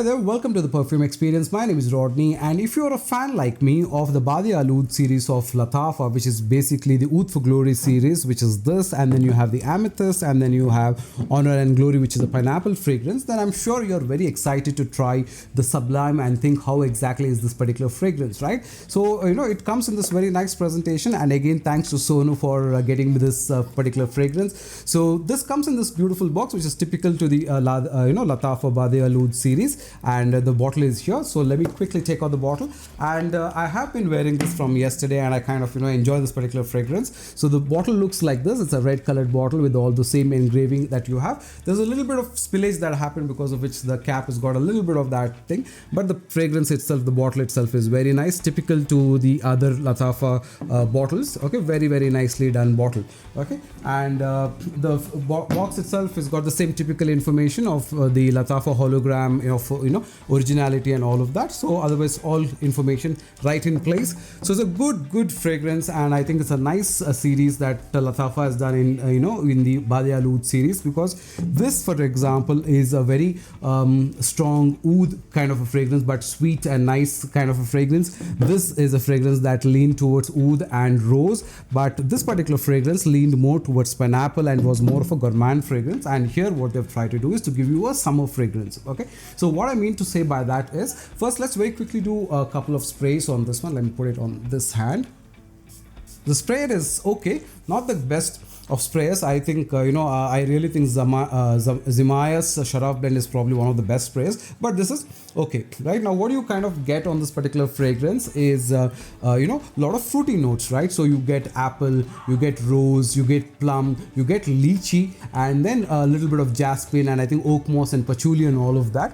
Hey there, welcome to the Perfume Experience. My name is Rodney, and if you're a fan like me of the Badi Al Oud series of Lattafa, which is basically the Oud for Glory series, which is this, and then you have the Amethyst, and then you have Honor and Glory, which is a pineapple fragrance, then I'm sure you're very excited to try the Sublime and think how exactly is this particular fragrance, right? So, it comes in this very nice presentation, and again, thanks to Sonu for getting me this particular fragrance. So, this comes in this beautiful box, which is typical to the Lattafa Badi Al Oud series. And the bottle is here, so let me quickly take out the bottle. And I have been wearing this from yesterday, and I kind of enjoy this particular fragrance. So the bottle looks like this. It's a red colored bottle with all the same engraving that you have. There's a little bit of spillage that happened, because of which the cap has got a little bit of that thing, but the fragrance itself, the bottle itself, is very nice, typical to the other Lattafa bottles. Okay, very nicely done bottle. Okay, and the box itself has got the same typical information of the Lattafa hologram, originality and all of that. So otherwise, all information right in place. So it's a good fragrance, and I think it's a nice series that Lattafa has done in the Badi Al Oud series, because this, for example, is a very strong oud kind of a fragrance, but sweet and nice kind of a fragrance. This is a fragrance that leaned towards oud and rose, but this particular fragrance leaned more towards pineapple and was more of a gourmand fragrance. And here what they've tried to do is to give you a summer fragrance. Okay, so what I mean to say by that is, first let's very quickly do a couple of sprays on this one. Let me put it on this hand. The spray is okay, not the best of sprayers. I think I really think Zimaya's Sharaf blend is probably one of the best sprays, but this is okay. Right now, what you kind of get on this particular fragrance is a lot of fruity notes, right? So you get apple, you get rose, you get plum, you get lychee, and then a little bit of jasmine, and I think oak moss and patchouli and all of that.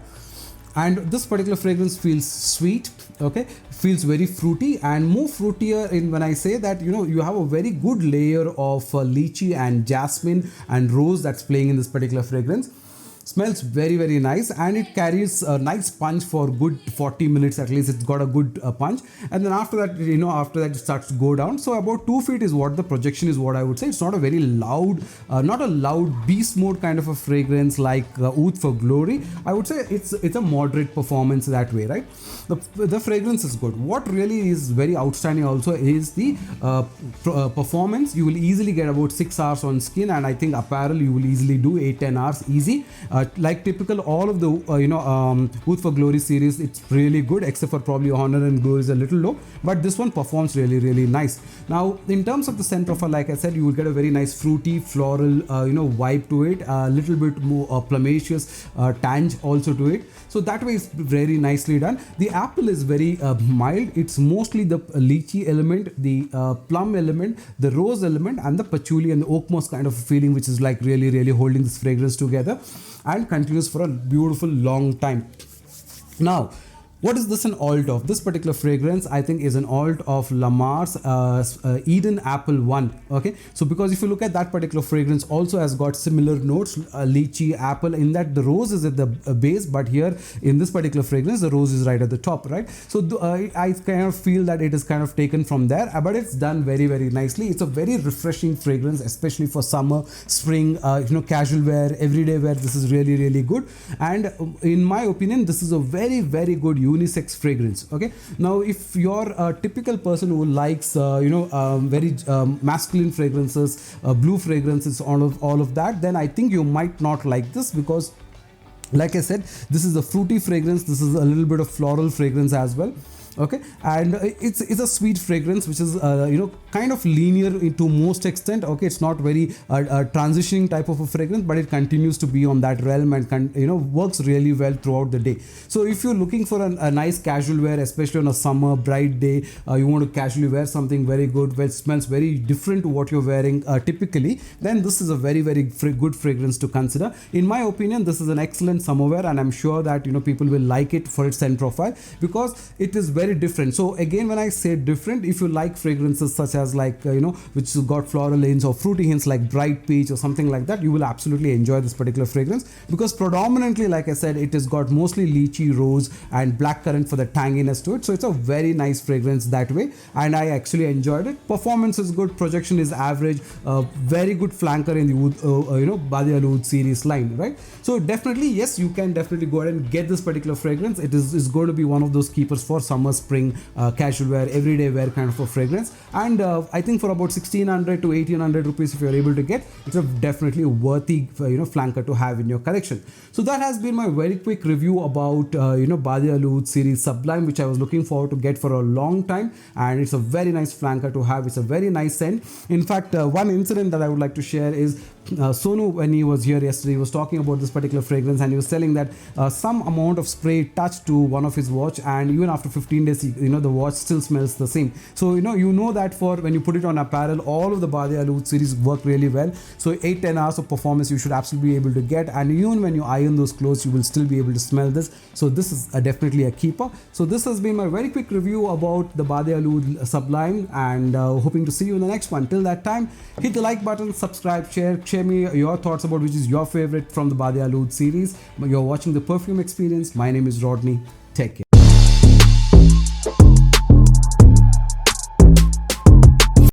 And this particular fragrance feels sweet, okay, feels very fruity, and more fruitier in when I say that you have a very good layer of lychee and jasmine and rose that's playing in this particular fragrance. Smells very nice, and it carries a nice punch for good 40 minutes at least. It's got a good punch, and then after that it starts to go down. So about 2 feet is what the projection is, what I would say. It's not a very loud, not a loud beast mode kind of a fragrance like Oud for Glory. I would say it's a moderate performance that way, right? The fragrance is good. What really is very outstanding also is the performance. You will easily get about 6 hours on skin, and I think apparel you will easily do 8-10 hours easy. Like typical all of the Oud for Glory series, it's really good, except for probably Honor and Glory is a little low, but this one performs really nice. Now in terms of the scent profile, like I said, you will get a very nice fruity floral vibe to it, a little bit more plumacious tange also to it. So that way it's very nicely done. The apple is very mild. It's mostly the lychee element, the plum element, the rose element, and the patchouli and the oak moss kind of feeling, which is like really holding this fragrance together and continues for a beautiful long time. Now, what is this an alt of? This particular fragrance, I think, is an alt of Lamar's Eden Apple 1. Okay, so because if you look at that particular fragrance, also has got similar notes, lychee, apple, in that the rose is at the base, but here in this particular fragrance, the rose is right at the top, right? So I kind of feel that it is kind of taken from there, but it's done very nicely. It's a very refreshing fragrance, especially for summer, spring, casual wear, everyday wear. This is really good, and in my opinion, this is a very good unisex fragrance. Okay, now if you're a typical person who likes very masculine fragrances, blue fragrances, all of that, then I think you might not like this, because like I said, this is a fruity fragrance. This is a little bit of floral fragrance as well. Okay, and it's a sweet fragrance, which is kind of linear to most extent. Okay, it's not very transitioning type of a fragrance, but it continues to be on that realm and works really well throughout the day. So if you're looking for a nice casual wear, especially on a summer bright day, you want to casually wear something very good, where it smells very different to what you're wearing typically, then this is a very good fragrance to consider. In my opinion, this is an excellent summer wear, and I'm sure that people will like it for its scent profile, because it is very very different. So again, when I say different, if you like fragrances such as like which has got floral hints or fruity hints like bright peach or something like that, you will absolutely enjoy this particular fragrance, because predominantly, like I said, it has got mostly lychee, rose and blackcurrant for the tanginess to it. So it's a very nice fragrance that way, and I actually enjoyed it. Performance is good, projection is average, very good flanker in the Badia Oud series line, right? So definitely, yes, you can definitely go ahead and get this particular fragrance. It is going to be one of those keepers for summer, spring, casual wear, everyday wear kind of a fragrance. And I think for about 1600 to 1800 rupees, if you're able to get, it's a definitely worthy flanker to have in your collection. So that has been my very quick review about Badia Oud series Sublime, which I was looking forward to get for a long time, and it's a very nice flanker to have. It's a very nice scent. In fact, one incident that I would like to share is Sonu, when he was here yesterday, he was talking about this particular fragrance, and he was telling that some amount of spray touched to one of his watch, and even after 15 days, the watch still smells the same. So that for when you put it on apparel, all of the Badia Oud series work really well. So 8-10 hours of performance you should absolutely be able to get, and even when you iron those clothes, you will still be able to smell this. So this is definitely a keeper. So this has been my very quick review about the Badia Oud Sublime, and hoping to see you in the next one. Till that time, hit the like button, subscribe, share me your thoughts about which is your favorite from the Badia Oud series. You're watching the Perfume Experience. My name is Rodney. Take care.